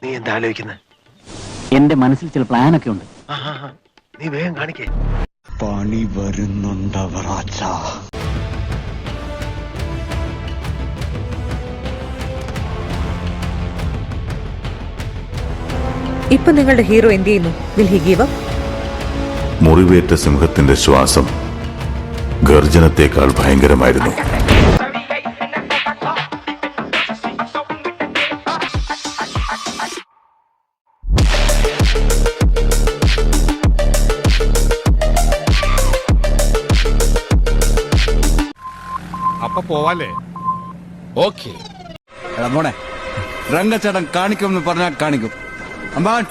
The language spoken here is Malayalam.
നീ എന്താ ആലോചിക്കുന്നത്? എന്റെ മനസ്സിൽ ചില പ്ലാനൊക്കെ ഉണ്ട്. നീ വേഗം കാണിക്കേ. പണി വരുന്നുണ്ടവറാച്ച. ഇപ്പൊ നിങ്ങളുടെ ഹീറോ എന്ത് ചെയ്യുന്നു? Will he give up? മുറിവേറ്റ സിംഹത്തിന്റെ ശ്വാസം ഗർജനത്തെക്കാൾ ഭയങ്കരമായിരുന്നു. അപ്പൊ പോവാല്ലേ? ഓക്കേ മോനെ, രംഗച്ചേട്ടൻ കാണിക്കും എന്ന് പറഞ്ഞാൽ കാണിക്കും. അമ്പാൻ